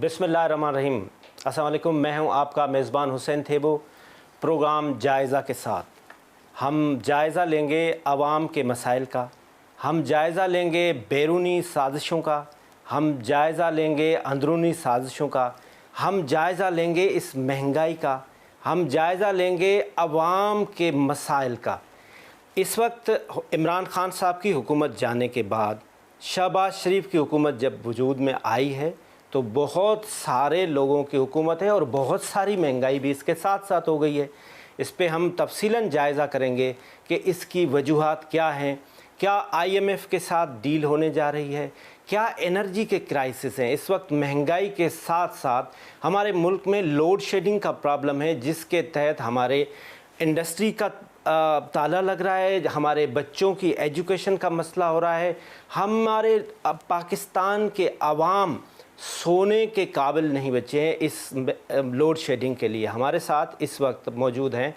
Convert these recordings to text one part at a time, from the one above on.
बिस्मिल्लाहिर्रहमानिर्रहीम। अस्सलाम वालेकुम। मैं हूं आपका मेज़बान हुसैन थेबो। प्रोग्राम जायज़ा के साथ हम जायज़ा लेंगे आवाम के मसाइल का, हम जायज़ा लेंगे बैरूनी साजिशों का, हम जायज़ा लेंगे अंदरूनी साजिशों का, हम जायज़ा लेंगे इस महंगाई का, हम जायज़ा लेंगे आवाम के मसाइल का। इस वक्त इमरान खान साहब की हुकूमत जाने के बाद शहबाज शरीफ की हुकूमत जब वजूद में आई है तो बहुत सारे लोगों की हुकूमत है और बहुत सारी महंगाई भी इसके साथ साथ हो गई है। इस पे हम तफसीलन जायज़ा करेंगे कि इसकी वजूहात क्या हैं, क्या IMF के साथ डील होने जा रही है, क्या एनर्जी के क्राइसिस हैं। इस वक्त महंगाई के साथ साथ हमारे मुल्क में लोड शेडिंग का प्रॉब्लम है, जिसके तहत हमारे इंडस्ट्री का ताला लग रहा है, हमारे बच्चों की एजुकेशन का मसला हो रहा है, हमारे पाकिस्तान के अवाम सोने के काबिल नहीं बचे हैं इस लोड शेडिंग के लिए। हमारे साथ इस वक्त मौजूद हैं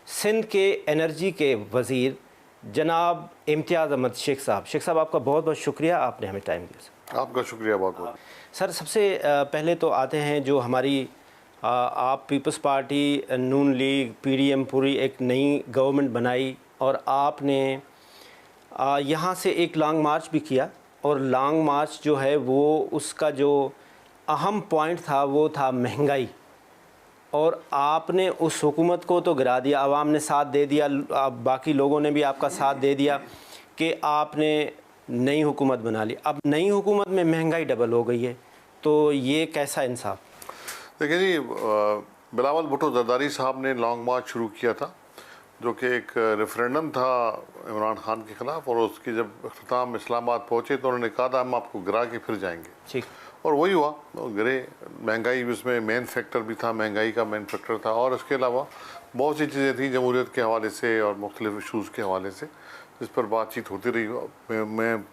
सिंध के एनर्जी के वज़ीर जनाब इम्तियाज़ अहमद शेख साहब। शेख साहब, आपका बहुत बहुत शुक्रिया, आपने हमें टाइम दिया। आपका शुक्रिया बहुत बहुत। सर, सबसे पहले तो आते हैं जो हमारी आप पीपल्स पार्टी, नून लीग, PDM पूरी एक नई गवर्नमेंट बनाई और आपने यहाँ से एक लॉन्ग मार्च भी किया, और लॉन्ग मार्च जो है वो उसका जो अहम पॉइंट था वो था महंगाई, और आपने उस हुकूमत को तो गिरा दिया, आवाम ने साथ दे दिया, बाकी लोगों ने भी आपका साथ दे दिया कि आपने नई हुकूमत बना ली। अब नई हुकूमत में महंगाई डबल हो गई है, तो ये कैसा इंसाफ? देखिए जी, बिलावल भुट्टो जरदारी साहब ने लॉन्ग मार्च शुरू किया था, जो कि एक रेफरेंडम था इमरान खान के ख़िलाफ़, और उसकी जब अख्ताम इस्लामाबाद पहुँचे तो उन्होंने कहा था हम आपको गिरा के फिर जाएंगे। ठीक। और वही हुआ, गिरे। महंगाई उसमें मेन फैक्टर भी था, महंगाई का मेन फैक्टर था, और इसके अलावा बहुत सी चीज़ें थी जमहूरियत के हवाले से और मुख्तलिफ इशूज़ के हवाले से, जिस पर बातचीत होती रही। मैं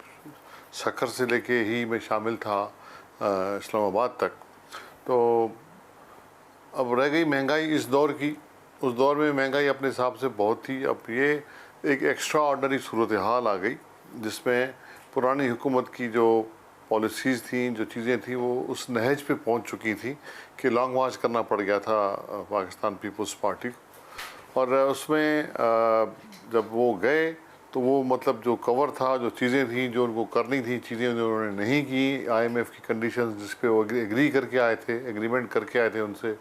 सखर से लेके ही मैं शामिल था इस्लामाबाद तक। तो अब रह गई महंगाई इस दौर की। उस दौर में महंगाई अपने हिसाब से बहुत थी। अब ये एक एक्स्ट्रा ऑर्डनरी सूरत हाल आ गई, जिसमें पुरानी हुकूमत की जो पॉलिसीज़ थी, जो चीज़ें थी, वो उस नहज पे पहुंच चुकी थी कि लॉन्ग मार्च करना पड़ गया था पाकिस्तान पीपल्स पार्टी को। और उसमें जब वो गए तो वो मतलब जो कवर था, जो चीज़ें थी जो उनको करनी थी, चीज़ें जो उन्होंने नहीं की, IMF की कंडीशंस जिस पे वो एग्री करके आए थे, एग्रीमेंट करके आए थे उनसे,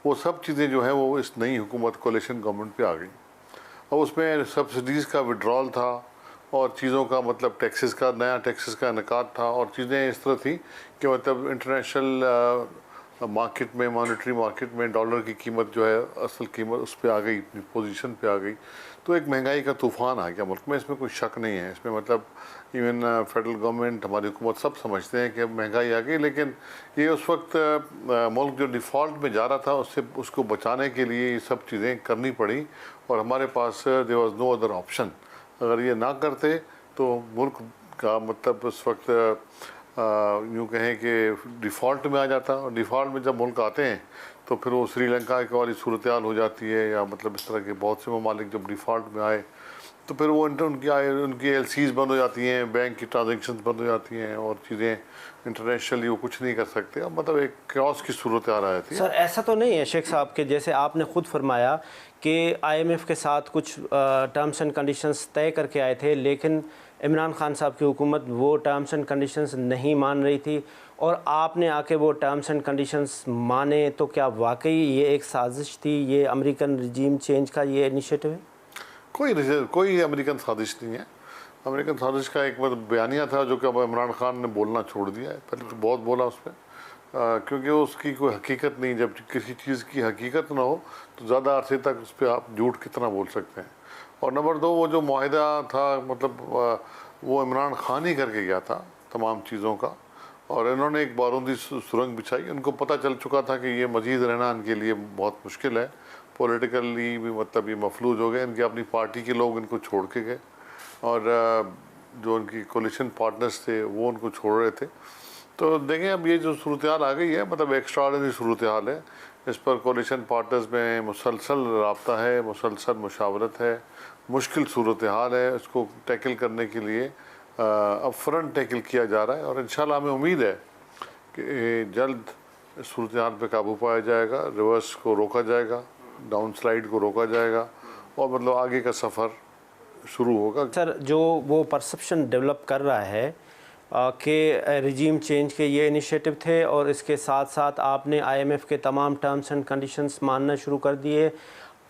वो सब चीज़ें जो हैं वो इस नई हुकूमत कोalition गवर्नमेंट पे आ गई। और उसमें सब्सिडीज़ का विड्रॉल था, और चीज़ों का मतलब टैक्सेस का, नया टैक्सेस का इनकाद था, और चीज़ें इस तरह थी कि मतलब इंटरनेशनल मार्केट में, मॉनेटरी मार्केट में डॉलर की कीमत जो है, असल कीमत उस पर आ गई, पोजीशन पे आ गई। तो एक महंगाई का तूफ़ान आ गया मुल्क में, इसमें कोई शक नहीं है। इसमें मतलब इवन फेडरल गवर्नमेंट, हमारी हुकूमत सब समझते हैं कि अब महंगाई आ गई, लेकिन ये उस वक्त मुल्क जो डिफ़ॉल्ट में जा रहा था उसको बचाने के लिए ये सब चीज़ें करनी पड़ी, और हमारे पास there was no other option. अगर ये ना करते तो मुल्क का मतलब उस वक्त यूँ कहें कि डिफ़ॉल्ट में आ जाता, और डिफ़ॉल्ट में जब मुल्क आते हैं तो फिर वो श्रीलंका के वाली सूरत हाल हो जाती है, या मतलब इस तरह के बहुत से ममालिक जब डिफ़ॉल्ट में आए तो फिर वो उनकी LCs बंद हो जाती हैं, बैंक की ट्रांजेक्शन बंद हो जाती हैं, और चीज़ें इंटरनेशनली वो कुछ नहीं कर सकते। अब मतलब एक क्योस की सूरत आ रही थी। सर, ऐसा तो नहीं है शेख साहब के जैसे आपने ख़ुद फरमाया कि IMF के साथ कुछ टर्म्स एंड कंडीशंस तय करके आए थे, लेकिन इमरान खान साहब की हुकूमत वो टर्म्स एंड कंडीशंस नहीं मान रही थी, और आपने आके वो टर्म्स एंड कंडीशंस माने, तो क्या वाकई ये एक साजिश थी, ये अमेरिकन रजीम चेंज का ये इनिशिएटिव है? कोई अमेरिकन साजिश नहीं है। अमेरिकन साजिश का एक मतलब बयानिया था, जो कि अब इमरान खान ने बोलना छोड़ दिया है। पहले तो बहुत बोला उस पर, क्योंकि उसकी कोई हकीकत नहीं। जब किसी चीज़ की हकीकत ना हो तो ज़्यादा अरसे तक उस पर आप झूठ कितना बोल सकते हैं। और नंबर 2, वो जो मुआहिदा था मतलब वो इमरान खान ही करके गया था तमाम चीज़ों का, और इन्होंने एक बारूदी सुरंग बिछाई। उनको पता चल चुका था कि ये मज़ीद रहना इनके लिए बहुत मुश्किल है, पॉलिटिकली भी मतलब ये मफलूज हो गए। इनकी अपनी पार्टी के लोग इनको छोड़ के गए, और जो उनकी कोलिशन पार्टनर्स थे वो उनको छोड़ रहे थे। तो देखें अब ये जो सूरत हाल आ गई है, मतलब एक्स्ट्राऑर्डिनरी सूरत हाल है। इस पर कोलिशन पार्टनर्स में मुसलसल रब्ता है, मुसलसल मुशावरत है, मुश्किल सूरत हाल है। इसको टैकल करने के लिए अब फ्रंट टैकल किया जा रहा है, और इंशाल्लाह हमें उम्मीद है कि जल्द इस सूरत हाल पर काबू पाया जाएगा, रिवर्स को रोका जाएगा, डाउन स्लाइड को रोका जाएगा और मतलब आगे का सफ़र शुरू होगा। सर, जो वो परसेप्शन डेवलप कर रहा है कि रिजीम चेंज के ये इनिशिएटिव थे और इसके साथ साथ आपने आईएमएफ के तमाम टर्म्स एंड कंडीशंस मानना शुरू कर दिए।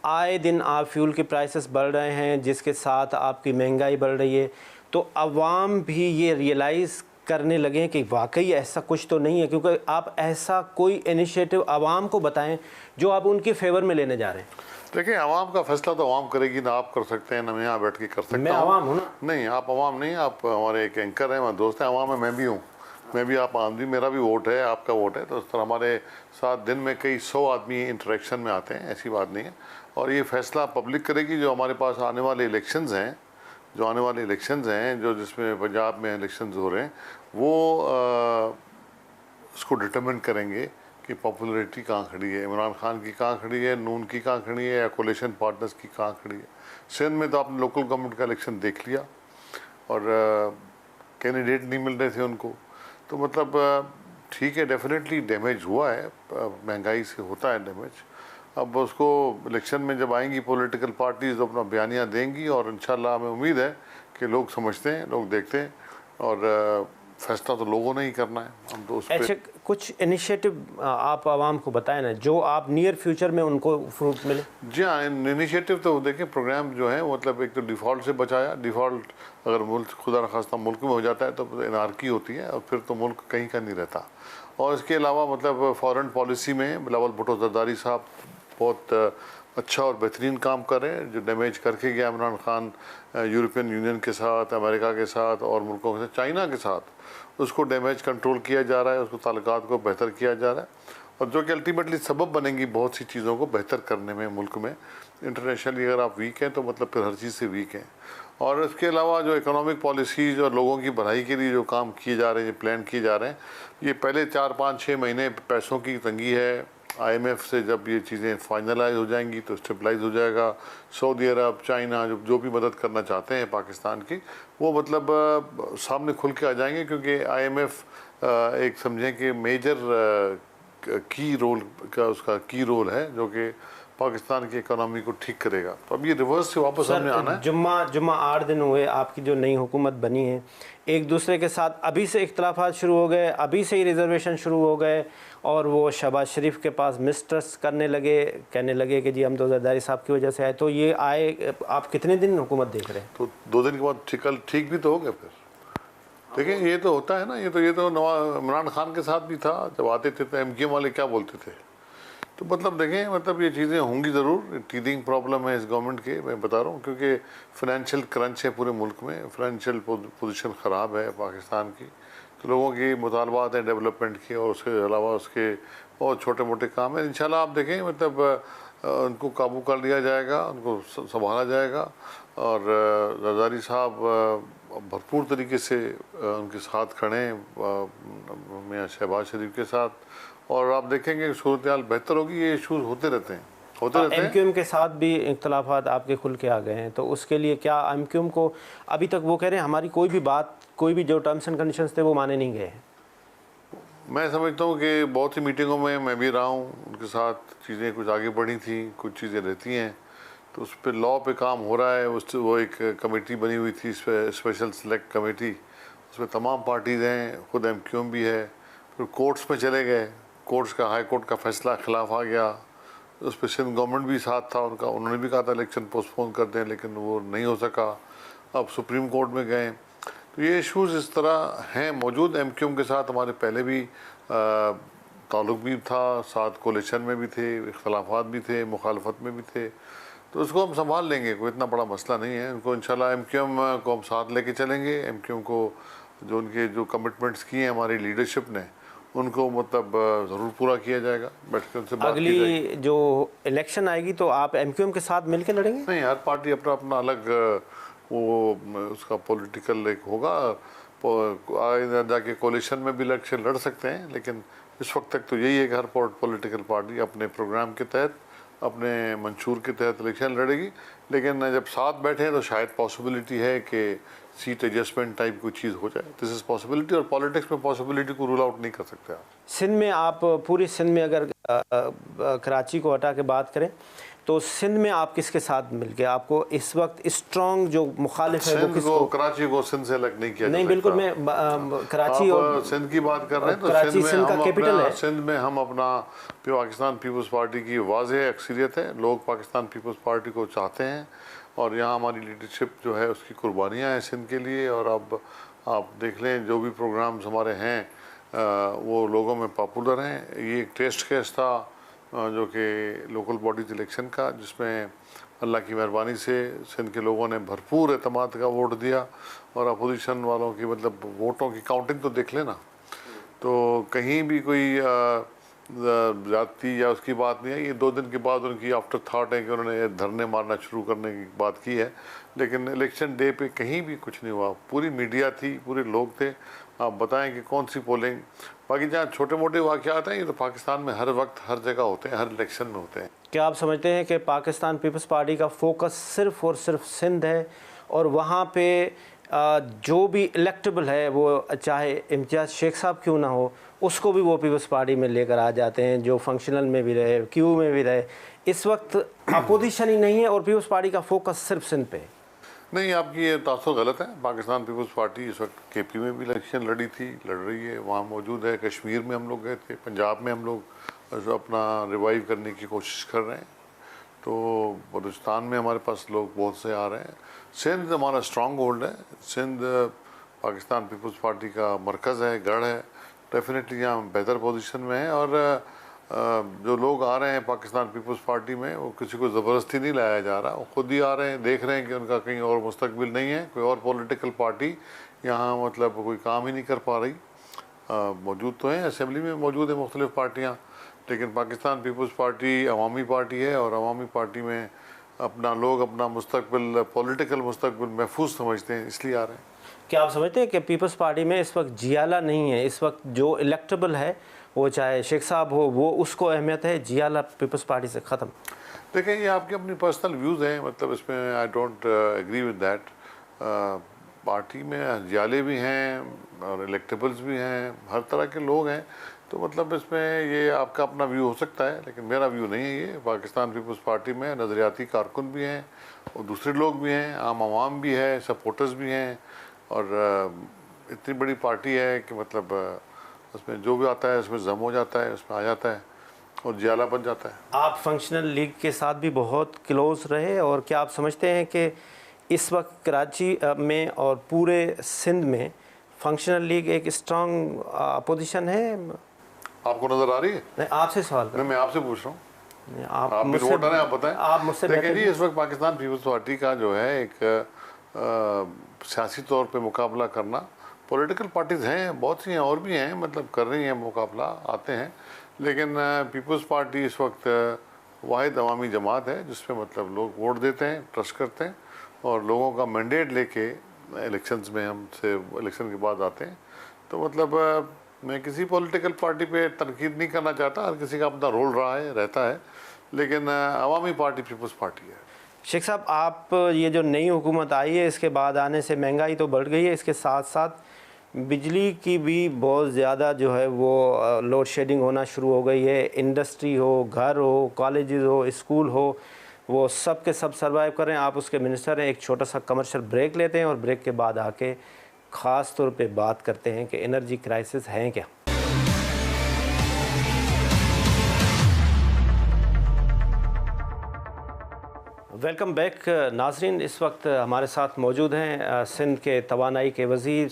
आए दिन आप फ्यूल के प्राइसेस बढ़ रहे हैं, जिसके साथ आपकी महंगाई बढ़ रही है। तो अवाम भी ये रियलाइज़ करने लगे कि वाकई ऐसा कुछ तो नहीं है, क्योंकि आप ऐसा कोई इनिशिएटिव अवाम को बताएं जो आप उनके फेवर में लेने जा रहे हैं। देखिए, आवाम का फैसला तो आवाम करेगी, ना आप कर सकते हैं ना मैं यहाँ बैठ के कर सकता हूँ। मैं आवाम हूँ ना? नहीं, आप आवाम नहीं, आप हमारे एक एंकर हैं, हमारे दोस्त हैं। आवाम है, मैं भी हूँ, मैं भी आप आदमी, मेरा भी वोट है, आपका वोट है। तो उस तरह हमारे साथ दिन में कई 100 आदमी इंटरेक्शन में आते हैं, ऐसी बात नहीं है। और ये फैसला पब्लिक करेगी। जो हमारे पास आने वाले इलेक्शंस हैं, जो जिसमें पंजाब में इलेक्शंस हो रहे हैं, वो उसको डिटरमिन करेंगे कि पॉपुलरिटी कहाँ खड़ी है, इमरान खान की कहाँ खड़ी है, नून की कहाँ खड़ी है, या कोलिशन पार्टनर्स की कहाँ खड़ी है। सिंध में तो आपने लोकल गवर्नमेंट का इलेक्शन देख लिया और कैंडिडेट नहीं मिल रहे थे उनको। तो मतलब ठीक है, डेफिनेटली डैमेज हुआ है, महंगाई से होता है डैमेज। अब उसको इलेक्शन में जब आएंगी पॉलिटिकल पार्टीज तो अपना बयानियाँ देंगी और इंशाल्लाह हमें उम्मीद है कि लोग समझते हैं, लोग देखते हैं और फैसला तो लोगों ने ही करना है। हम तो उस ऐसे कुछ इनिशिएटिव आप आवाम को बताएं ना, जो आप नियर फ्यूचर में उनको फ्रूट मिले। जी हाँ, इनिशिएटिव तो देखें, प्रोग्राम जो है मतलब एक तो डिफ़ॉल्ट से बचाया। डिफ़ॉल्ट अगर मुल्क खुदा न खास्ता मुल्क में हो जाता है तो एनार्की होती है और फिर तो मुल्क कहीं का नहीं रहता। और इसके अलावा मतलब फॉरेन पॉलिसी में बिलावल भुट्टो जरदारी साहब बहुत अच्छा और बेहतरीन काम कर रहे हैं। जो डैमेज करके गया इमरान खान यूरोपियन यूनियन के साथ, अमेरिका के साथ और मुल्कों के साथ, चाइना के साथ, उसको डैमेज कंट्रोल किया जा रहा है, उसको ताल्लुकात को बेहतर किया जा रहा है और जो कि अल्टीमेटली सबब बनेंगी बहुत सी चीज़ों को बेहतर करने में मुल्क में। इंटरनेशनली अगर आप वीक हैं तो मतलब फिर हर चीज़ से वीक हैं। और इसके अलावा जो इकोनॉमिक पॉलिसीज़ और लोगों की भलाई के लिए जो काम किए जा रहे हैं, प्लान किए जा रहे हैं, ये पहले 4, 5, 6 महीने पैसों की तंगी है। आईएमएफ से जब ये चीज़ें फाइनलाइज हो जाएंगी तो स्टेबलाइज हो जाएगा। सऊदी अरब, चाइना जो भी मदद करना चाहते हैं पाकिस्तान की, वो मतलब सामने खुल के आ जाएंगे, क्योंकि आईएमएफ एक समझें कि मेजर की रोल का उसका की रोल है जो कि पाकिस्तान की इकोनॉमी को ठीक करेगा। तो अब ये रिवर्स से वापस हमने आना है। जुम्मा 8 दिन हुए आपकी जो नई हुकूमत बनी है, एक दूसरे के साथ अभी से इख्तलाफात शुरू हो गए, अभी से ही रिजर्वेशन शुरू हो गए और वो शहबाज शरीफ के पास मिसट्रस्ट करने लगे, कहने लगे कि जी हम तो जरदारी साहब की वजह से आए। तो ये आए, आप कितने दिन हुकूमत देख रहे हैं? तो 2 दिन के बाद ठीक भी तो हो गया। फिर देखिए, ये तो होता है ना, ये तो इमरान खान के साथ भी था। जब आते थे तो एमक्यूएम वाले क्या बोलते थे। तो मतलब देखें, मतलब ये चीज़ें होंगी ज़रूर। टीदिंग प्रॉब्लम है इस गवर्नमेंट के, मैं बता रहा हूँ, क्योंकि फाइनेंशियल क्रंच है पूरे मुल्क में, फाइनेंशियल पोजीशन ख़राब है पाकिस्तान की। तो लोगों की मुतालबात हैं डेवलपमेंट की और उसके अलावा उसके बहुत छोटे मोटे काम हैं। इंशाल्लाह आप देखें मतलब उनको काबू कर लिया जाएगा, उनको संभाला जाएगा और जरदारी साहब भरपूर तरीके से उनके साथ खड़े हैं मियाँ शहबाज शरीफ के साथ। और आप देखेंगे सूरत हाल बेहतर होगी। ये इशूज़ होते रहते हैं। एमक्यूएम के साथ भी इख्तलाफात आपके खुल के आ गए हैं, तो उसके लिए क्या एमक्यूएम को अभी तक वो कह रहे हैं हमारी कोई भी बात, कोई भी जो टर्म्स एंड कंडीशंस थे वो माने नहीं गए हैं? मैं समझता हूँ कि बहुत सी मीटिंगों में मैं भी रहा हूँ, उनके साथ चीज़ें कुछ आगे बढ़ी थी, कुछ चीज़ें रहती हैं। तो उस पर लॉ पे काम हो रहा है। वो एक कमेटी बनी हुई थी, स्पेशल सेलेक्ट कमेटी, उसमें तमाम पार्टीज़ हैं, खुद एमक्यूएम भी है। फिर कोर्ट्स में चले गए, कोर्ट्स का हाई कोर्ट का फैसला खिलाफ आ गया। उस पर सिंध गवर्नमेंट भी साथ था उनका, उन्होंने भी कहा था इलेक्शन पोस्टपोन कर दें, लेकिन वो नहीं हो सका। अब सुप्रीम कोर्ट में गए। तो ये इशूज़ इस तरह हैं मौजूद। एमक्यूएम के साथ हमारे पहले भी ताल्लुक़ भी था, साथ कोलिशन में भी थे, इख्तलाफात भी थे, मुखालफत में भी थे। तो उसको हम संभाल लेंगे, कोई इतना बड़ा मसला नहीं है। उनको इंशाल्लाह एमक्यूएम को हम साथ लेके चलेंगे। एमक्यूएम को जो उनके जो कमिटमेंट्स किए हैं हमारी लीडरशिप ने, उनको मतलब ज़रूर पूरा किया जाएगा। बैठ कर उनसे बात की जाएगी। अगली जो इलेक्शन आएगी तो आप एमक्यूएम के साथ मिल के लड़ेंगे? नहीं, हर पार्टी अपना अपना अलग वो उसका पॉलिटिकल एक होगा। आगे जाके कोलिशन में भी इलेक्शन लड़ सकते हैं, लेकिन इस वक्त तक तो यही है कि हर पॉलिटिकल पार्टी अपने प्रोग्राम के तहत, अपने मंशूर के तहत इलेक्शन लड़ेगी। लेकिन जब साथ बैठे तो शायद पॉसिबिलिटी है कि सीट एडजस्टमेंट टाइप कोई चीज़ हो जाए। दिस इज़ पॉसिबिलिटी, और पॉलिटिक्स में पॉसिबिलिटी को रूल आउट नहीं कर सकते आप। सिंध में आप पूरी सिंध में अगर कराची को हटा के बात करें तो सिंध में आप किसके साथ मिलके आपको इस वक्त स्ट्रॉन्ग जो मुखालिफ है वो सिंध किसको? को, कराची को सिंध से अलग नहीं किया जा नहीं, सकता। बिल्कुल मैं कराची आप और सिंध की बात कर रहे हैं तो कराची सिंध का कैपिटल है। सिंध में हम अपना पाकिस्तान पीपल्स पार्टी की वाज़ेह अक्सरियत है, लोग पाकिस्तान पीपल्स पार्टी को चाहते हैं और यहाँ हमारी लीडरशिप जो है उसकी कुर्बानियाँ हैं सिंध के लिए। और अब आप देख लें जो भी प्रोग्राम्स हमारे हैं वो लोगों में पॉपुलर हैं। ये एक टेस्ट केस था जो कि लोकल बॉडीज इलेक्शन का, जिसमें अल्लाह की मेहरबानी से सिंध के लोगों ने भरपूर एतमाद का वोट दिया और अपोजिशन वालों की मतलब वोटों की काउंटिंग तो देख लेना, तो कहीं भी कोई ज़्यादती या उसकी बात नहीं है। ये 2 दिन के बाद उनकी आफ्टर थॉट है कि उन्होंने धरने मारना शुरू करने की बात की है, लेकिन इलेक्शन डे पे कहीं भी कुछ नहीं हुआ। पूरी मीडिया थी, पूरे लोग थे। आप बताएं कि कौन सी पोलिंग। बाकी जहाँ छोटे मोटे वाक़यात हैं ये तो पाकिस्तान में हर वक्त हर जगह होते हैं, हर इलेक्शन में होते हैं। क्या आप समझते हैं कि पाकिस्तान पीपल्स पार्टी का फोकस सिर्फ़ और सिर्फ सिंध है और वहाँ पे जो भी इलेक्टेबल है वो चाहे इम्तियाज़ शेख साहब क्यों ना हो उसको भी वो पीपल्स पार्टी में लेकर आ जाते हैं, जो फंक्शनल में भी रहे, क्यू में भी रहे? इस वक्त अपोजिशन ही नहीं है और पीपल्स पार्टी का फोकस सिर्फ सिंध पे है। नहीं, आपकी ये तासुर गलत है। पाकिस्तान पीपल्स पार्टी इस वक्त केपी में भी इलेक्शन लड़ी थी, लड़ रही है, वहाँ मौजूद है। कश्मीर में हम लोग गए थे, पंजाब में हम लोग अपना रिवाइव करने की कोशिश कर रहे हैं, तो बलूचिस्तान में हमारे पास लोग बहुत से आ रहे हैं। सिंध हमारा स्ट्रॉन्ग होल्ड है। सिंध पाकिस्तान पीपल्स पार्टी का मरकज़ है, गढ़ है। डेफिनेटली यहाँ बेहतर पोजीशन में है और जो लोग आ रहे हैं पाकिस्तान पीपल्स पार्टी में वो किसी को ज़बरदस्ती नहीं लाया जा रहा, वो खुद ही आ रहे हैं, देख रहे हैं कि उनका कहीं और मुस्तकबिल नहीं है, कोई और पॉलिटिकल पार्टी यहाँ मतलब कोई काम ही नहीं कर पा रही। मौजूद तो हैं, असेंबली में मौजूद है मुख्तलिफ़ पार्टियाँ, लेकिन पाकिस्तान पीपल्स पार्टी अवामी पार्टी है और अवामी पार्टी में अपना लोग अपना मुस्तकबिल, पॉलिटिकल मुस्तकबिल महफूज समझते हैं, इसलिए आ रहे हैं। क्या आप समझते हैं कि पीपल्स पार्टी में इस वक्त जियाला नहीं है? इस वक्त जो इलेक्टेबल है वो चाहे शेख साहब हो, वो उसको अहमियत है, जियाला पीपल्स पार्टी से ख़त्म? देखें, ये आपके अपनी पर्सनल व्यूज़ हैं, मतलब इसमें I don't agree with that. Party में जियाले भी हैं और इलेक्टेबल्स भी हैं, हर तरह के लोग हैं, तो मतलब इसमें ये आपका अपना व्यू हो सकता है, लेकिन मेरा व्यू नहीं है ये। पाकिस्तान पीपल्स पार्टी में नज़रियाती कारकुन भी हैं और दूसरे लोग भी हैं, आम आवाम भी है, सपोर्टर्स भी हैं, और इतनी बड़ी पार्टी है कि मतलब उसमें जो भी आता है उसमें जम हो जाता है, उसमें आ जाता है और जियाला बन जाता है। आप फंक्शनल लीग के साथ भी बहुत क्लोज रहे, और क्या आप समझते हैं कि इस वक्त कराची में और पूरे सिंध में फंक्शनल लीग एक स्ट्रांग अपोजिशन है? आपको नज़र आ रही है? नहीं, आपसे सवाल कर। मैं आपसे पूछ रहा हूँ, आप भी वोटर हैं, आप बताएं। आप मुझसे देखिए जी, इस वक्त पाकिस्तान पीपल्स पार्टी का जो है एक सियासी तौर पे मुकाबला करना, पॉलिटिकल पार्टीज़ हैं बहुत सी हैं और भी हैं, मतलब कर रही हैं मुकाबला, आते हैं, लेकिन पीपल्स पार्टी इस वक्त वाहिद अवामी जमात है जिसमें मतलब लोग वोट देते हैं, ट्रस्ट करते हैं और लोगों का मैंडेट लेके इलेक्शंस में हमसे इलेक्शन के बाद आते हैं। तो मतलब मैं किसी पॉलिटिकल पार्टी पे तनकीद नहीं करना चाहता, हर किसी का अपना रोल रहा है, रहता है, लेकिन अवामी पार्टी पीपल्स पार्टी है। शेख साहब, आप ये जो नई हुकूमत आई है इसके बाद आने से महंगाई तो बढ़ गई है, इसके साथ साथ बिजली की भी बहुत ज़्यादा जो है वो लोड शेडिंग होना शुरू हो गई है। इंडस्ट्री हो, घर हो, कॉलेजेस हो, स्कूल हो, वो सब के सब सर्वाइव कर रहे हैं। आप उसके मिनिस्टर हैं। एक छोटा सा कमर्शियल ब्रेक लेते हैं और ब्रेक के बाद आके ख़ास तौर पे बात करते हैं कि एनर्जी क्राइसिस हैं क्या। वेलकम बैक नाजरीन। इस वक्त हमारे साथ मौजूद हैं सिंध के तवानाई के वज़ीर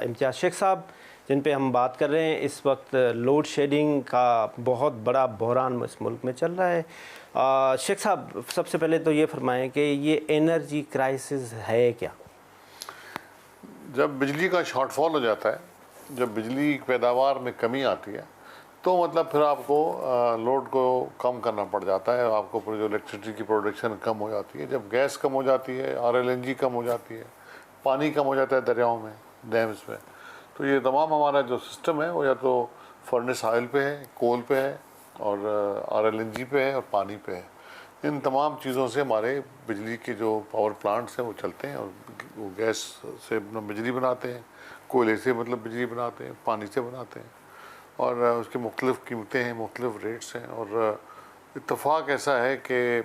इम्तियाज़ शेख साहब, जिन पे हम बात कर रहे हैं। इस वक्त लोड शेडिंग का बहुत बड़ा बहरान इस मुल्क में चल रहा है। शेख साहब, सबसे पहले तो ये फरमाएं कि ये एनर्जी क्राइसिस है क्या? जब बिजली का शॉर्टफॉल हो जाता है, जब बिजली पैदावार में कमी आती है, तो मतलब फिर आपको लोड को कम करना पड़ जाता है, आपको जो इलेक्ट्रिसिटी की प्रोडक्शन कम हो जाती है। जब गैस कम हो जाती है, RLNG कम हो जाती है, पानी कम हो जाता है दरियाओं में, डैम्स में, तो ये तमाम हमारा जो सिस्टम है वो या तो फर्नेस ऑयल पे है, कोल पे है और RLNG पे है और पानी पे है। इन तमाम चीज़ों से हमारे बिजली के जो पावर प्लांट्स हैं वो चलते हैं, और वो गैस से बिजली बनाते हैं, कोयले से मतलब बिजली बनाते हैं, पानी से बनाते हैं, और उसके मुख्तलिफ़ कीमतें हैं, मुख्तलिफ़ रेट्स हैं। और इत्तेफाक ऐसा है कि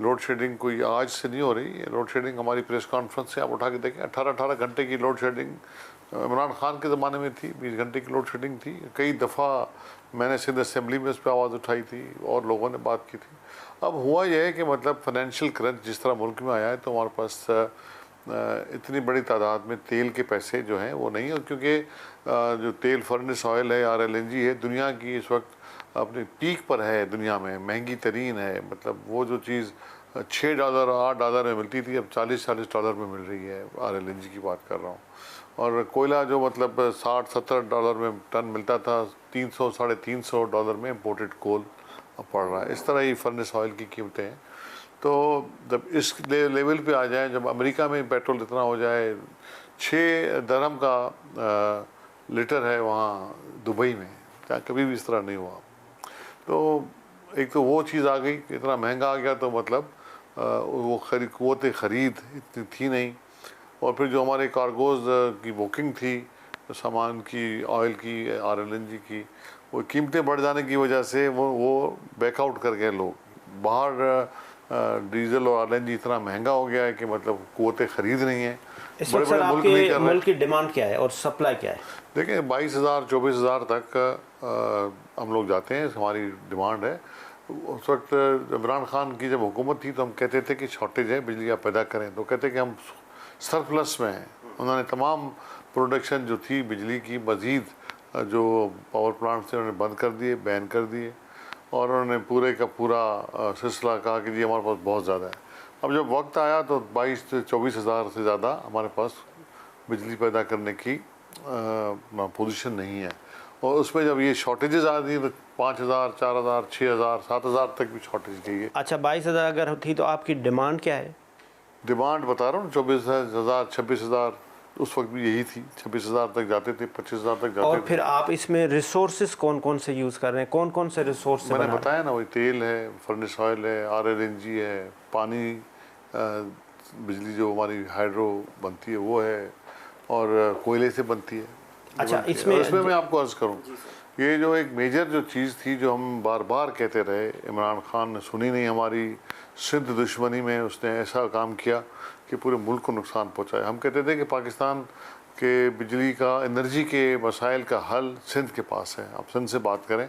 लोड शेडिंग कोई आज से नहीं हो रही है। लोड शेडिंग हमारी प्रेस कॉन्फ्रेंस से आप उठा के देखें, 18-18 घंटे की लोड शेडिंग इमरान खान के ज़माने में थी, 20 घंटे की लोड शेडिंग थी। कई दफ़ा मैंने सिंध असेंबली में इस पर आवाज़ उठाई थी और लोगों ने बात की थी। अब हुआ यह है कि मतलब फाइनेंशियल क्रंच जिस तरह मुल्क में आया है, तो हमारे पास इतनी बड़ी तादाद में तेल के पैसे जो हैं वो नहीं है, क्योंकि जो तेल फर्नेस ऑयल है और LNG है, दुनिया की इस वक्त अपनी पीक पर है, दुनिया में महंगी तरीन है। मतलब वो जो चीज़ $6 $8 में मिलती थी, अब $40-40 में मिल रही है। LNG की बात कर रहा हूँ। और कोयला जो मतलब $60-70 में टन मिलता था, $300-350 में इम्पोर्टेड कोल पड़ रहा है। इस तरह ही फर्नेस ऑयल की कीमतें हैं। तो जब इस लेवल पे आ जाए, जब अमेरिका में पेट्रोल इतना हो जाए, 6 दरहम का लीटर है वहाँ दुबई में, क्या कभी भी इस तरह नहीं हुआ। तो एक तो वो चीज़ आ गई, इतना महंगा आ गया, तो मतलब वो क़ुव्वत ख़रीद इतनी थी नहीं। और फिर जो हमारे कार्गोज़ की बुकिंग थी सामान की, ऑयल की, LNG की, वो कीमतें बढ़ जाने की वजह से वो बैकआउट कर गए लोग। बाहर डीजल और LNG इतना महंगा हो गया है कि मतलब क़ुव्वत ख़रीद नहीं है। इस वक्त सर आपके मुल्क की डिमांड क्या है और सप्लाई क्या है? देखिए 22,000-24,000 तक हम लोग जाते हैं, हमारी डिमांड है। उस वक्त इमरान खान की जब हुकूमत थी तो हम कहते थे कि शॉर्टेज है, बिजली आप पैदा करें, तो कहते कि हम सरप्लस में हैं। उन्होंने तमाम प्रोडक्शन जो थी बिजली की, मज़ीद जो पावर प्लांट थे उन्होंने बंद कर दिए, बैन कर दिए, और उन्होंने पूरे का पूरा सिलसिला कहा कि जी हमारे पास बहुत ज़्यादा है। अब जब वक्त आया तो 22 से 24 हज़ार से ज़्यादा हमारे पास बिजली पैदा करने की पोजीशन नहीं है। और उसमें जब ये शॉर्टेजेस आ रही तो 5,000, 4,000, 6,000, 7,000 तक भी शॉर्टेज की है। अच्छा, 22,000 अगर थी तो आपकी डिमांड क्या है? डिमांड बता रहा हूँ 24,000, 26,000, उस वक्त भी यही थी। 26,000 तक जाते थे, 25,000 तक जाते थे। और फिर आप इसमें रिसोर्सेज कौन कौन से यूज़ कर रहे हैं, कौन कौन से रिसोर्स? मैंने बताया ना, वही तेल है, फर्नेस ऑयल है, LNG है, पानी, बिजली जो हमारी हाइड्रो बनती है वो है, और कोयले से बनती है। अच्छा, इसमें मैं आपको अर्ज़ करूँ, ये जो एक मेजर जो चीज़ थी जो हम बार बार कहते रहे, इमरान खान ने सुनी नहीं हमारी। सिंध दुश्मनी में उसने ऐसा काम किया कि पूरे मुल्क को नुकसान पहुँचाया। हम कहते थे कि पाकिस्तान के बिजली का, एनर्जी के मसाइल का हल सिंध के पास है। आप सिंध से बात करें,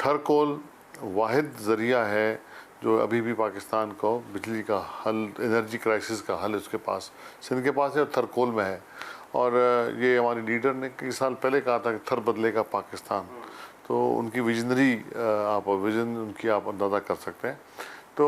थर कोल वाहिद ज़रिया है जो अभी भी पाकिस्तान को बिजली का हल, एनर्जी क्राइसिस का हल उसके पास, सिंध के पास है और थर कोल में है। और ये हमारी लीडर ने कई साल पहले कहा था कि थर बदलेगा पाकिस्तान, तो उनकी विजनरी आप विज़न उनकी आप अंदाज़ा कर सकते हैं। तो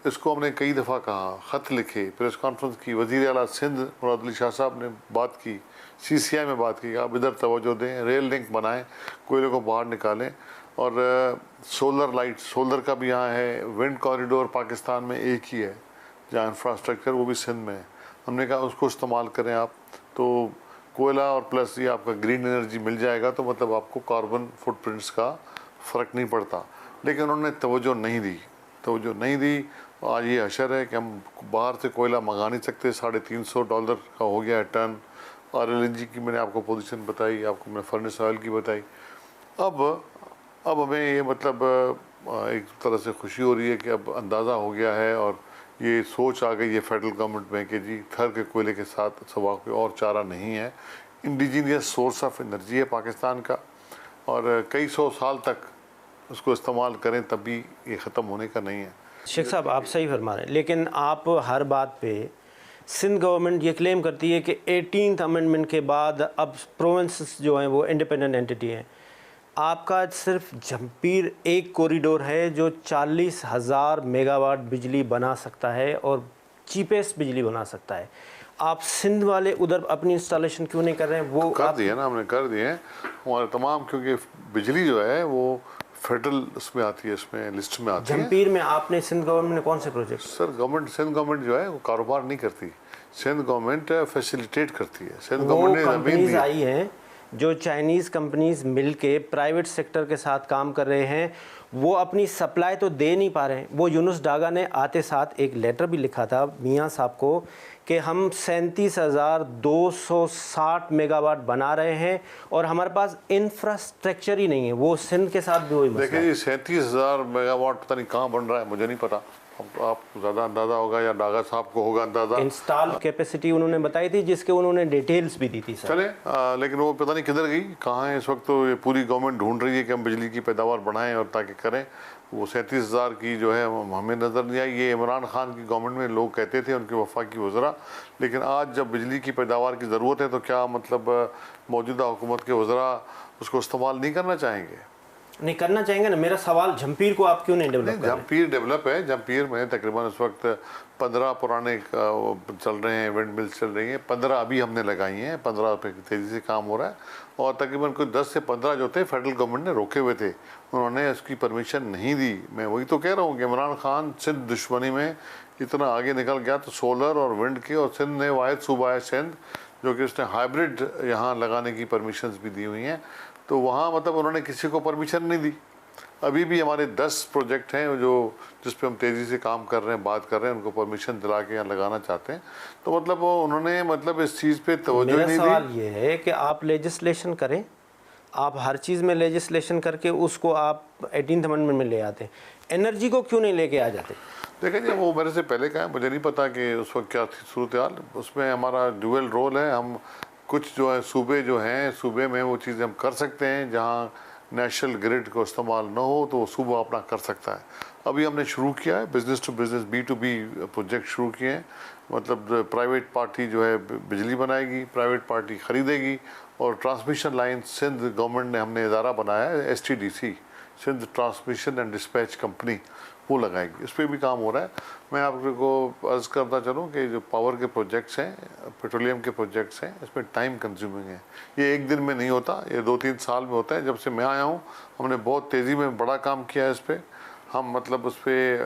इसको हमने कई दफ़ा कहा, ख़त लिखे, प्रेस कॉन्फ्रेंस की, वज़ीर आला सिंध मुराद अली शाह साहब ने बात की, CCI में बात की, आप इधर तवज्जो दें, रेल लिंक बनाएं, कोयले को बाहर निकालें, और सोलर लाइट, सोलर का भी यहाँ है, विंड कॉरिडोर पाकिस्तान में एक ही है जहाँ इंफ्रास्ट्रक्चर, वो भी सिंध में है। हमने कहा उसको इस्तेमाल करें आप, तो कोयला और प्लस ये आपका ग्रीन एनर्जी मिल जाएगा, तो मतलब आपको कार्बन फुटप्रिंट्स का फ़र्क नहीं पड़ता। लेकिन उन्होंने तवज्जो नहीं दी। आज ये हशर है कि हम बाहर से कोयला मंगा नहीं सकते, $350 का हो गया है टन। और LNG की मैंने आपको पोजीशन बताई, आपको मैंने फर्नेस ऑयल की बताई। अब हमें ये मतलब एक तरह से खुशी हो रही है कि अब अंदाज़ा हो गया है, और ये सोच आ गई है फेडरल गवर्नमेंट में कि जी थर के कोयले के साथ सवा कोई और चारा नहीं है। इंडिजीनियस सोर्स ऑफ एनर्जी है पाकिस्तान का, और कई सौ साल तक उसको इस्तेमाल करें तब भी ये ख़त्म होने का नहीं है। शेख साहब, आप सही फरमा रहे हैं, लेकिन आप हर बात पे सिंध गवर्नमेंट ये क्लेम करती है कि 18th अमेंडमेंट के बाद अब प्रोविंसेस जो हैं वो इंडिपेंडेंट एंटिटी हैं। आपका सिर्फ जमपीर एक कॉरिडोर है जो 40,000 मेगावाट बिजली बना सकता है और चीपेस्ट बिजली बना सकता है। आप सिंध वाले उधर अपनी इंस्टॉलेशन क्यों नहीं कर रहे हैं? वो कर दिए ना, हमने कर दिए हैं हमारे तमाम, क्योंकि बिजली जो है वो फेडरल उसमें आती है, इसमें लिस्ट में आती है। जमपीर में आपने सिंध गवर्नमेंट ने कौन से प्रोजेक्ट? सर सिंध गवर्नमेंट जो है वो कारोबार नहीं करती, सिंध गवर्नमेंट फैसिलिटेट करती है। सिंध गवर्नमेंट ने ज़मीन दी। आई हैं जो चाइनीज़ कंपनीज़ मिलके प्राइवेट सेक्टर के साथ काम कर रहे हैं, वो अपनी सप्लाई तो दे नहीं पा रहे हैं। वो यूनुस डागा ने आते साथ एक लेटर भी लिखा था मियाँ साहब को कि हम 37,260 मेगावाट बना रहे हैं और हमारे पास इंफ्रास्ट्रक्चर ही नहीं है। वो सिंध के साथ भी वही मसला है। देखिए जी, 37,000 मेगावाट पता नहीं कहाँ बन रहा है, मुझे नहीं पता। आप ज़्यादा अंदाज़ा होगा या डागा साहब को होगा अंदाज़ा। इंस्टॉल कैपेसिटी उन्होंने बताई थी, जिसके उन्होंने डिटेल्स भी दी थी सर। चले लेकिन वो पता नहीं किधर गई, कहाँ है इस वक्त। तो ये पूरी गवर्नमेंट ढूंढ रही है कि हम बिजली की पैदावार बढ़ाएं और ताकि करें। वो 37,000 की जो है हमें नज़र नहीं आई। ये इमरान खान की गवर्नमेंट में लोग कहते थे, उनके वफाकी वज़रा। लेकिन आज जब बिजली की पैदावार की ज़रूरत है तो क्या मतलब मौजूदा हुकूमत के वज़रा उसको इस्तेमाल नहीं करना चाहेंगे? नहीं करना चाहेंगे ना। मेरा सवाल, झम्पीर को आप क्यों नहीं डेवलप कर रहे हैं? जमपीर डेवलप है। जमपीर में तकरीबन इस वक्त 15 पुराने चल रहे हैं, विंड मिल्स चल रही हैं। 15 अभी हमने लगाई हैं, 15 पे तेज़ी से काम हो रहा है। और तकरीबन कुछ 10 से 15 जो थे फेडरल गवर्नमेंट ने रोके हुए थे, उन्होंने उसकी परमिशन नहीं दी। मैं वही तो कह रहा हूँ कि इमरान खान सिंध दुश्मनी में इतना आगे निकल गया तो सोलर और विंड के, और सिंध ने वाहिद सूबा है सिंध जो कि उसने हाइब्रिड यहाँ लगाने की परमिशंस भी दी हुई हैं। तो वहाँ मतलब उन्होंने किसी को परमिशन नहीं दी। अभी भी हमारे 10 प्रोजेक्ट हैं जो जिस पे हम तेज़ी से काम कर रहे हैं, बात कर रहे हैं, उनको परमिशन दिला के यहाँ लगाना चाहते हैं। तो मतलब वो उन्होंने मतलब इस चीज़ पे तवज्जो ही नहीं दी। मेरा सवाल ये है कि आप लेजिस्लेशन करें, आप हर चीज़ में लेजिस्लेशन करके उसको आप 18th अमेंडमेंट में ले आते हैं, एनर्जी को क्यों नहीं लेके आ जाते? देखिए जी, वो मेरे से पहले का है, मुझे नहीं पता कि उस वक्त क्या थी सूरत हाल। उसमें हमारा ड्यूअल रोल है। हम कुछ जो है सूबे जो हैं, सूबे में वो चीज़ें हम कर सकते हैं जहाँ नेशनल ग्रिड को इस्तेमाल ना हो, तो वो सूबा अपना कर सकता है। अभी हमने शुरू किया है business to business B2B project शुरू किए हैं। मतलब प्राइवेट पार्टी जो है बिजली बनाएगी, प्राइवेट पार्टी ख़रीदेगी, और ट्रांसमिशन लाइन सिंध गवर्नमेंट ने हमने इदारा बनाया है STDC, Sindh transmission and dispatch company, वो लगाएगी। इस पर भी काम हो रहा है। मैं आपको अर्ज़ करता चलूँ कि जो पावर के प्रोजेक्ट्स हैं, पेट्रोलियम के प्रोजेक्ट्स हैं, इसमें टाइम कंज्यूमिंग है। ये एक दिन में नहीं होता, ये 2-3 साल में होता है। जब से मैं आया हूँ हमने बहुत तेज़ी में बड़ा काम किया है इस पर। हम मतलब उस पर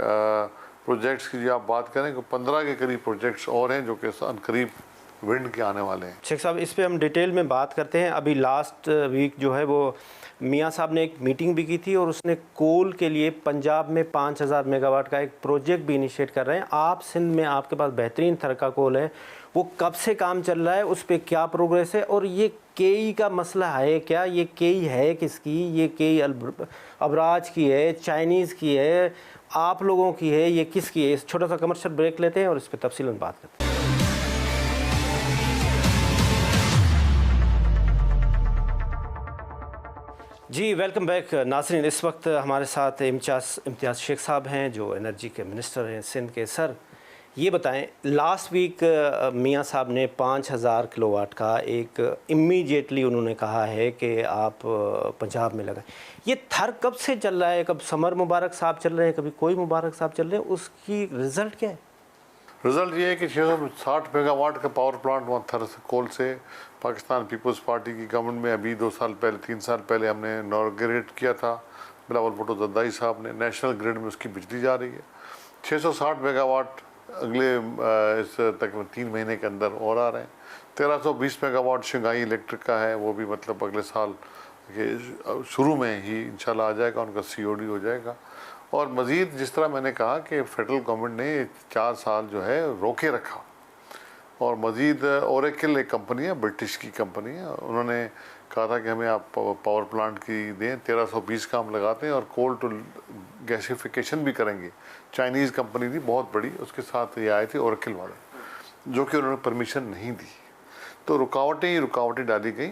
प्रोजेक्ट्स की जो आप बात करें तो 15 के करीब प्रोजेक्ट्स और हैं जो कि करीब विंड के आने वाले हैं। शेख साहब, इस पे हम डिटेल में बात करते हैं। अभी लास्ट वीक जो है वो मियाँ साहब ने एक मीटिंग भी की थी और उसने कोल के लिए पंजाब में 5,000 मेगावाट का एक प्रोजेक्ट भी इनिशिएट कर रहे हैं। आप सिंध में आपके पास बेहतरीन तरह का कोल है, वो कब से काम चल रहा है, उस पर क्या प्रोग्रेस है? और ये केई का मसला है क्या? ये केई है किसकी? ये केई अबराज की है, चाइनीज़ की है, आप लोगों की है, ये किसकी है? इस छोटा सा कमर्शियल ब्रेक लेते हैं और इस पर तफसीलन बात करते हैं। जी वेलकम बैक नाज़रीन। इस वक्त हमारे साथ इम्तियाज़ शेख साहब हैं जो एनर्जी के मिनिस्टर हैं सिंध के। सर ये बताएं, लास्ट वीक मियाँ साहब ने 5,000 किलोवाट का एक इमीडिएटली उन्होंने कहा है कि आप पंजाब में लगाएं। ये थर कब से चल रहा है? कब समर मुबारक साहब चल रहे हैं, कभी कोई मुबारक साहब चल रहे हैं, उसकी रिज़ल्ट क्या है? रिज़ल्ट ये है कि 660 मेगावाट का पावर प्लांट वहाँ थर से कोल से पाकिस्तान पीपल्स पार्टी की गवर्नमेंट में अभी 2 साल पहले 3 साल पहले हमने इनॉग्रेट किया था। बिलावल भुट्टो ज़रदारी साहब ने नेशनल ग्रिड में उसकी बिजली जा रही है। 660 मेगावाट अगले इस तकरीबन 3 महीने के अंदर और आ रहे हैं। 1320 मेगावाट शंघाई इलेक्ट्रिक का है, वो भी मतलब अगले साल के शुरू में ही इंशाल्लाह आ जाएगा, उनका COD हो जाएगा। और मज़ीद जिस तरह मैंने कहा कि फेडरल गवर्नमेंट ने 4 साल जो है रोके रखा, और मज़ीद ओरेकल एक कंपनी है, ब्रिटिश की कंपनी है, उन्होंने कहा था कि हमें आप पावर प्लांट की दें, 1320 का हम लगाते हैं और कोल टू गैसिफिकेशन भी करेंगे। चाइनीज़ कंपनी थी बहुत बड़ी, उसके साथ ये आए थे ओरेकल वाले, जो कि उन्होंने परमिशन नहीं दी। तो रुकावटें ही रुकावटें डाली गई।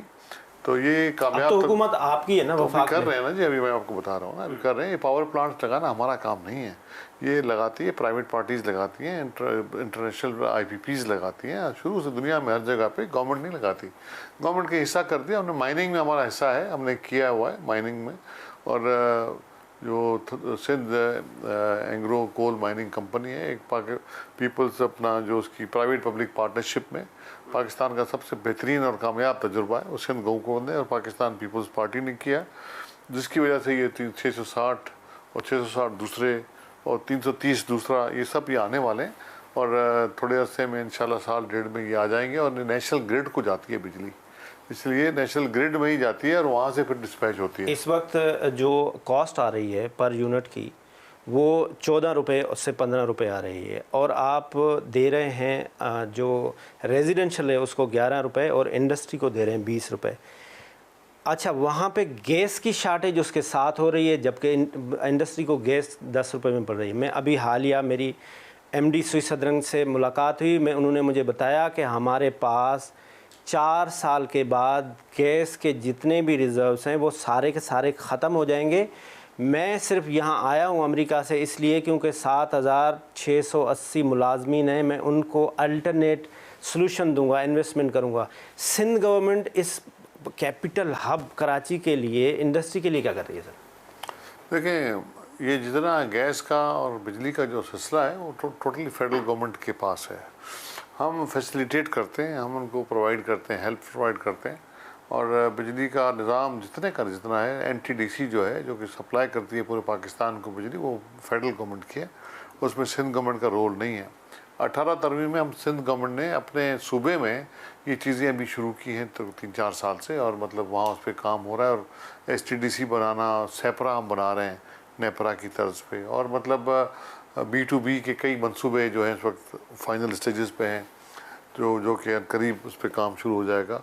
तो ये कामयाब तो हुकूमत आपकी है ना, तो वफाक कर रहे हैं ना जी। अभी मैं आपको बता रहा हूँ ना, अभी कर रहे हैं। ये पावर प्लांट्स लगाना हमारा काम नहीं है, ये लगाती है प्राइवेट पार्टीज़ लगाती हैं, इंटरनेशनल IPPs लगाती हैं। शुरू से दुनिया में हर जगह पे गवर्नमेंट नहीं लगाती। गवर्नमेंट का हिस्सा कर दिया हमने, माइनिंग में हमारा हिस्सा है, हमने किया हुआ है माइनिंग में। और जो Sindh Engro coal mining company है, एक पीपल्स अपना जो उसकी प्राइवेट पब्लिक पार्टनरशिप में पाकिस्तान का सबसे बेहतरीन और कामयाब तजुर्बा है, उस सिंध हुकूमत ने और पाकिस्तान पीपल्स पार्टी ने किया, जिसकी वजह से ये 660 और 660 दूसरे और 330 दूसरा, ये सब ये आने वाले हैं। और थोड़े अरसे में इंशाल्लाह साल डेढ़ में ये आ जाएंगे और नेशनल ग्रिड को जाती है बिजली। इसलिए नेशनल ग्रिड में ही जाती है और वहाँ से फिर डिस्पैच होती है। इस वक्त जो कॉस्ट आ रही है पर यूनिट की वो 14 रुपये से 15 रुपये आ रही है, और आप दे रहे हैं जो रेजिडेंशियल है उसको 11 रुपये और इंडस्ट्री को दे रहे हैं 20 रुपये। अच्छा, वहाँ पे गैस की शार्टेज उसके साथ हो रही है, जबकि इंडस्ट्री को गैस 10 रुपये में पड़ रही है। मैं अभी हालिया मेरी एमडी सुई सदरंग से मुलाकात हुई, उन्होंने मुझे बताया कि हमारे पास 4 साल के बाद गैस के जितने भी रिज़र्व्स हैं वो सारे के सारे ख़त्म हो जाएंगे। मैं सिर्फ यहाँ आया हूँ अमेरिका से इसलिए क्योंकि 7,680 मुलाजमीन हैं, मैं उनको अल्टरनेट सलूशन दूंगा, इन्वेस्टमेंट करूँगा। सिंध गवर्नमेंट इस कैपिटल हब कराची के लिए, इंडस्ट्री के लिए क्या कर रही है सर? देखें, ये जितना गैस का और बिजली का जो सिलसिला है वो टोटली फेडरल गवर्नमेंट के पास है। हम फैसिलिटेट करते हैं, हम उनको प्रोवाइड करते हैं, हेल्प प्रोवाइड करते हैं, और बिजली का निज़ाम जितना है, एनटीडीसी जो है जो कि सप्लाई करती है पूरे पाकिस्तान को बिजली, वो फेडरल गवर्नमेंट की है, उसमें सिंध गवर्नमेंट का रोल नहीं है। 18 तरमीम में हम सिंध गवर्नमेंट ने अपने सूबे में ये चीज़ें अभी शुरू की हैं तो 3-4 साल से, और मतलब वहाँ उस पर काम हो रहा है, और एसटीडीसी बनाना, सेपरा हम बना रहे हैं नेपरा की तर्ज पे, और मतलब B2B के कई मंसूबे जो हैं इस वक्त फाइनल स्टेजेस पे हैं, जो कि करीब उस पर काम शुरू हो जाएगा।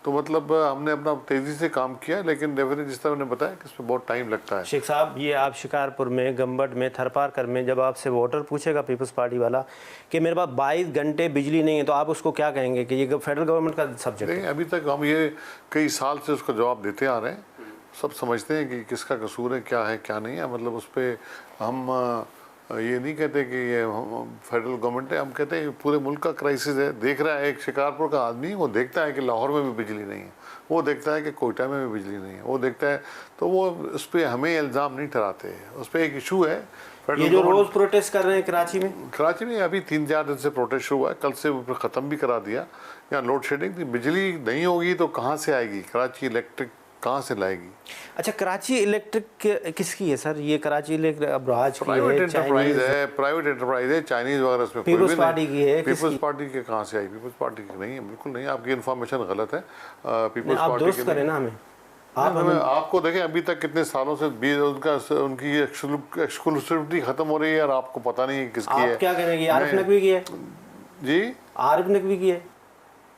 तो मतलब हमने अपना तेज़ी से काम किया, लेकिन डेफिनेटली जिस तरह मैंने बताया कि इसमें बहुत टाइम लगता है। शेख साहब, ये आप शिकारपुर में, गंबट में, थरपारकर में जब आपसे वोटर पूछेगा पीपल्स पार्टी वाला कि मेरे पास 22 घंटे बिजली नहीं है, तो आप उसको क्या कहेंगे कि ये फेडरल गवर्नमेंट का सब्जेक्ट है? अभी तक हम ये कई साल से उसका जवाब देते आ रहे हैं। सब समझते हैं कि किसका कसूर है, क्या नहीं है। मतलब उस पर हम ये नहीं कहते कि ये फेडरल गवर्नमेंट है, हम कहते हैं पूरे मुल्क का क्राइसिस है। देख रहा है एक शिकारपुर का आदमी, वो देखता है कि लाहौर में भी बिजली नहीं है, वो देखता है कि कोयटा में भी बिजली नहीं है, वो देखता है, तो वो उस पर हमें इल्ज़ाम नहीं ठहराते। उस पर एक इशू है। ये जो रोज़ प्रोटेस्ट कर रहे हैं कराची में अभी 3-4 दिन से प्रोटेस्ट हुआ है, कल से ख़त्म भी करा दिया। यहाँ लोड शेडिंग थी, बिजली नहीं होगी तो कहाँ से आएगी? कराची इलेक्ट्रिक कहाँ से लाएगी? अच्छा, कराची इलेक्ट्रिक किसकी है सर? ये कराची इलेक्ट्रिक अब्राज की है, प्राइवेट एंटरप्राइज है, चाइनीज वगैरह उसमें पीपल्स पार्टी की है। पीपल्स पार्टी के कहाँ से आई? पीपल्स पार्टी की नहीं है, बिल्कुल नहीं। आपकी इन्फॉर्मेशन गलत है। पीपल्स आप पार्टी दोस्त करें ना हमें। आपको देखें अभी तक कितने सालों से उनकी एक्सक्लूसिविटी खत्म हो रही है और आपको पता नहीं है किसकी है। आप क्या करेंगे? आरिफ नकवी की है जी? आरिफ नकवी की है?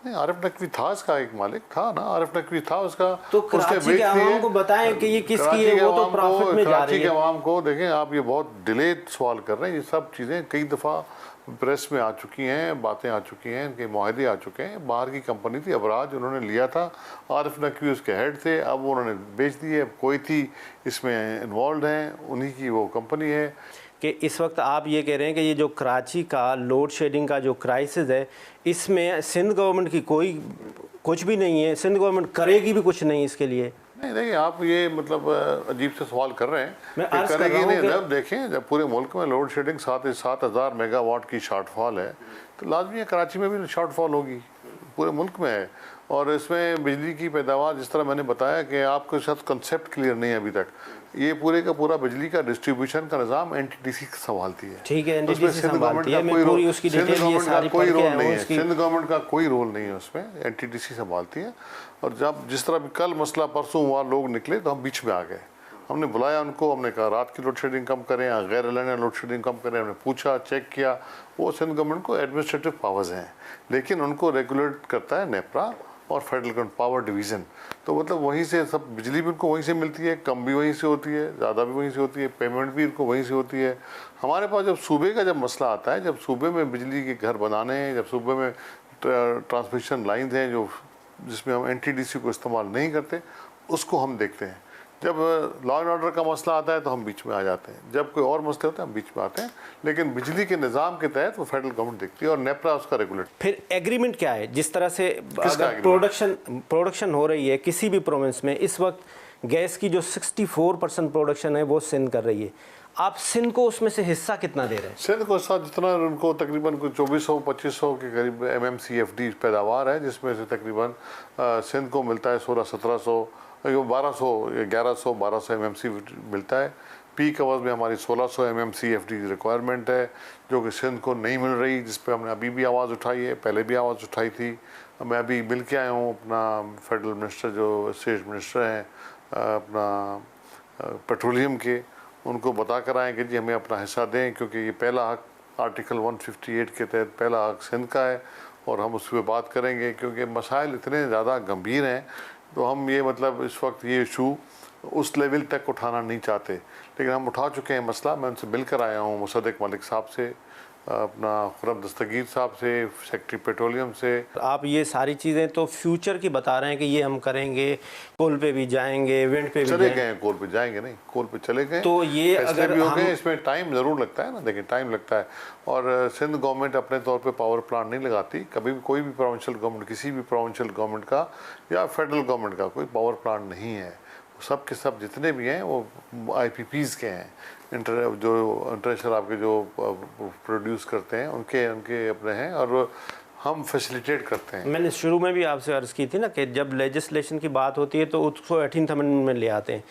नहीं, आरिफ नकवी था, इसका एक मालिक था ना, आरिफ नकवी था उसका। तो कराची के आवाम को बताएं कि ये किसकी है, वो तो प्रॉफिट में जा रही है। कराची के आवाम को देखें, आप ये बहुत डिले सवाल कर रहे हैं। ये सब चीज़ें कई दफ़ा प्रेस में आ चुकी हैं, बातें आ चुकी हैं, इनके मुआहदे आ चुके हैं। बाहर की कंपनी थी अबराज, उन्होंने लिया था, आरिफ नकवी उसके हेड थे, अब उन्होंने बेच दिए। कोई थी इसमें इन्वॉल्व हैं, उन्हीं की वो कंपनी है। कि इस वक्त आप ये कह रहे हैं कि ये जो कराची का लोड शेडिंग का जो क्राइसिस है, इसमें सिंध गवर्नमेंट की कोई कुछ भी नहीं है, सिंध गवर्नमेंट करेगी भी कुछ नहीं इसके लिए? नहीं, आप ये मतलब अजीब से सवाल कर रहे हैं। मैं अर्ज कर करेगी रहा हूं नहीं। जब देखें, जब पूरे मुल्क में लोड शेडिंग 7,000 मेगावाट की शॉर्टफॉल है, तो लाजमी है कराची में भी शॉर्टफॉल होगी, पूरे मुल्क में है। और इसमें बिजली की पैदावार, जिस तरह मैंने बताया कि आपके साथ कंसेप्ट क्लियर नहीं है अभी तक। ये पूरे का पूरा बिजली का डिस्ट्रीब्यूशन का निज़ाम एनटीडीसी संभालती है। ठीक है, एनटीडीसी सिंध गवर्नमेंट का कोई रोल नहीं है उसमें, एनटीडीसी संभालती है। और जब जिस तरह भी कल मसला परसों हुआ, लोग निकले तो हम बीच में आ गए। हमने बुलाया उनको, हमने कहा रात की लोड शेडिंग कम करें या गैर एलानिया लोड शेडिंग कम करें। हमने पूछा, चेक किया। वो सिंध गवर्नमेंट को एडमिनिस्ट्रेटिव पावर्स हैं, लेकिन उनको रेगुलेट करता है नेपरा और फेडरल गवर्नमेंट पावर डिवीज़न। तो मतलब वहीं से सब बिजली भी उनको वहीं से मिलती है, कम भी वहीं से होती है, ज़्यादा भी वहीं से होती है, पेमेंट भी उनको वहीं से होती है। हमारे पास जब सूबे का जब मसला आता है, जब सूबे में बिजली के घर बनाने हैं, जब सूबे में ट्रांसमिशन लाइन हैं जो जिसमें हम एनटीडीसी को इस्तेमाल नहीं करते, उसको हम देखते हैं। जब लॉ एंड ऑर्डर का मसला आता है तो हम बीच में आ जाते हैं, जब कोई और मसले होते हैं हम बीच में आते हैं। लेकिन बिजली के निज़ाम के तहत वो फेडरल गवर्नमेंट देखती है और नेपरा उसका रेगुलेट। फिर एग्रीमेंट क्या है? जिस तरह से अगर प्रोडक्शन हो रही है किसी भी प्रोविंस में, इस वक्त गैस की जो 64% प्रोडक्शन है वो सिंध कर रही है, आप सिंध को उसमें से हिस्सा कितना दे रहे हैं? सिंध को हिस्सा जितना उनको तकरीबन 2400-2500 के करीब MMCFD पैदावार है, जिसमें से तकरीबन सिंध को मिलता है 1600-1700, 1200 MMC मिलता है। पीक आवर्स में हमारी 1600 MMCFD रिक्वायरमेंट है, जो कि सिंध को नहीं मिल रही, जिस पे हमने अभी भी आवाज़ उठाई है, पहले भी आवाज़ उठाई थी। मैं अभी मिल के आया हूँ अपना फेडरल मिनिस्टर जो स्टेट मिनिस्टर हैं अपना पेट्रोलियम के, उनको बता कर आए कि जी हमें अपना हिस्सा दें, क्योंकि ये पहला हक आर्टिकल 158 के तहत पहला हक सिंध का है और हम उस पर बात करेंगे, क्योंकि मसाइल इतने ज़्यादा गंभीर हैं। तो हम ये मतलब इस वक्त ये इशू उस लेवल तक उठाना नहीं चाहते, लेकिन हम उठा चुके हैं मसला। मैं उनसे मिलकर आया हूँ, मुसद्दिक मलिक साहब से, अपना खुरम दस्तगीर साहब से, सेक्रेटरी पेट्रोलियम से। आप ये सारी चीज़ें तो फ्यूचर की बता रहे हैं कि ये हम करेंगे, कोल पे भी जाएंगे, विंड पे भी चले गए, कोल पे जाएंगे नहीं, कोल पे चले गए। तो ये अगर भी हो गए, इसमें टाइम ज़रूर लगता है ना, देखिए टाइम लगता है। और सिंध गवर्नमेंट अपने तौर पे पावर प्लांट नहीं लगाती कभी भी, कोई भी प्रोविंशियल गवर्नमेंट, किसी भी प्रोविंशियल गवर्नमेंट का या फेडरल गवर्नमेंट का कोई पावर प्लांट नहीं है। सब के सब जितने भी हैं वो IPPs के हैं, जो इंटरनेशनल आपके जो प्रोड्यूस करते हैं उनके अपने हैं, और हम फैसिलिटेट करते हैं। मैंने शुरू में भी आपसे अर्ज़ की थी ना कि जब लेजिस्लेशन की बात होती है तो उसको 18th अमेंडमेंट में ले आते हैं,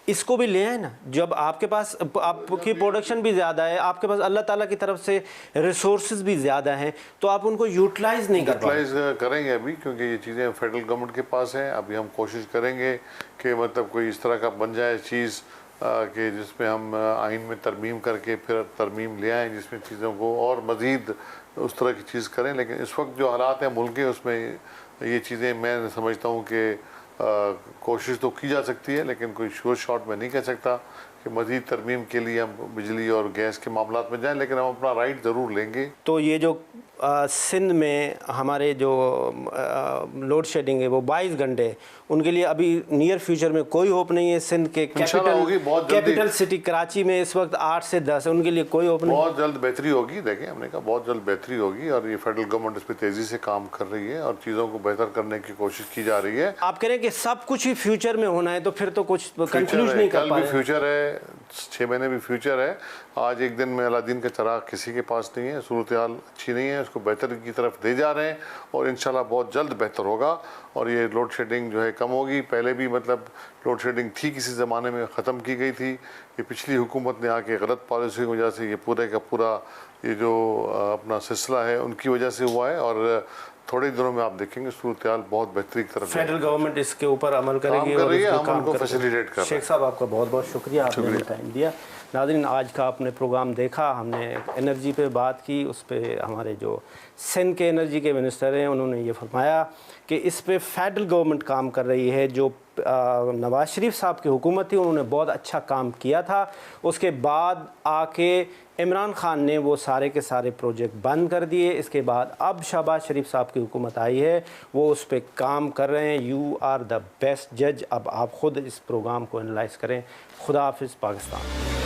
इसको भी ले आए ना। जब आपके पास आपकी प्रोडक्शन भी ज़्यादा है, आपके पास अल्लाह ताला की तरफ से रिसोर्सेज भी ज़्यादा हैं, तो आप उनको यूटिलाइज़ नहीं कर पाए। यूटिलाइज़ करेंगे अभी, क्योंकि ये चीज़ें फेडरल गवर्नमेंट के पास हैं। अभी हम कोशिश करेंगे कि मतलब कोई इस तरह का बन जाए चीज़ कि जिसमें हम आइन में तरमीम करके फिर तरमीम ले आएँ, जिसमें चीज़ों को और मज़ीद उस तरह की चीज़ करें। लेकिन इस वक्त जो हालात हैं मुल्क के, उसमें ये चीज़ें मैं समझता हूँ कि कोशिश तो की जा सकती है, लेकिन कोई श्योर शॉट में नहीं कह सकता कि मज़ीद तरमीम के लिए हम बिजली और गैस के मामलात में जाएं, लेकिन हम अपना राइट ज़रूर लेंगे। तो ये जो सिंध में हमारे जो लोड शेडिंग है वो 22 घंटे, उनके लिए अभी नियर फ्यूचर में कोई होप नहीं है। सिंध के कैपिटल सिटी कराची में इस वक्त 8 से 10 है, उनके लिए कोई होप नहीं। बहुत जल्द बेहतरी होगी, देखें हमने कहा बहुत जल्द बेहतरी होगी, और ये फेडरल गवर्नमेंट इस पर तेज़ी से काम कर रही है और चीज़ों को बेहतर करने की कोशिश की जा रही है। आप कह रहे हैं कि सब कुछ ही फ्यूचर में होना है, तो फिर तो कुछ कंक्लूज नहीं कर पा रहे। फ्यूचर है, 6 महीने भी फ्यूचर है। आज एक दिन में अलादीन का चिराग किसी के पास नहीं है, सूरत हाल अच्छी नहीं है, उसको बेहतर की तरफ दे जा रहे हैं और इंशाल्लाह बहुत जल्द बेहतर होगा और ये लोड शेडिंग जो है कम होगी। पहले भी मतलब लोड शेडिंग थी, किसी ज़माने में ख़त्म की गई थी, ये पिछली हुकूमत ने आके गलत पॉलिसी की वजह से ये पूरे का पूरा ये जो अपना सिलसिला है उनकी वजह से हुआ है, और थोड़े दिनों में आप देखेंगे सूरत हाल बहुत बेहतरी की तरफ। फेडरल गवर्नमेंट इसके ऊपर अमल करेगी और हम उनको फैसिलिटेट कर रहे हैं। शेख साहब आपका बहुत बहुत शुक्रिया, आपने टाइम दिया। नाज़रीन, आज का आपने प्रोग्राम देखा, हमने एनर्जी पे बात की, उस पे हमारे जो सिंध के एनर्जी के मिनिस्टर हैं उन्होंने ये फरमाया कि इस पे फेडरल गवर्नमेंट काम कर रही है। जो नवाज शरीफ साहब की हुकूमत थी उन्होंने बहुत अच्छा काम किया था, उसके बाद आके इमरान खान ने वो सारे के सारे प्रोजेक्ट बंद कर दिए। इसके बाद अब शहबाज शरीफ साहब की हुकूमत आई है, वो उस पर काम कर रहे हैं। यू आर द बेस्ट जज। अब आप ख़ुद इस प्रोग्राम को एनालाइज़ करें। खुदा हाफिज़ पाकिस्तान।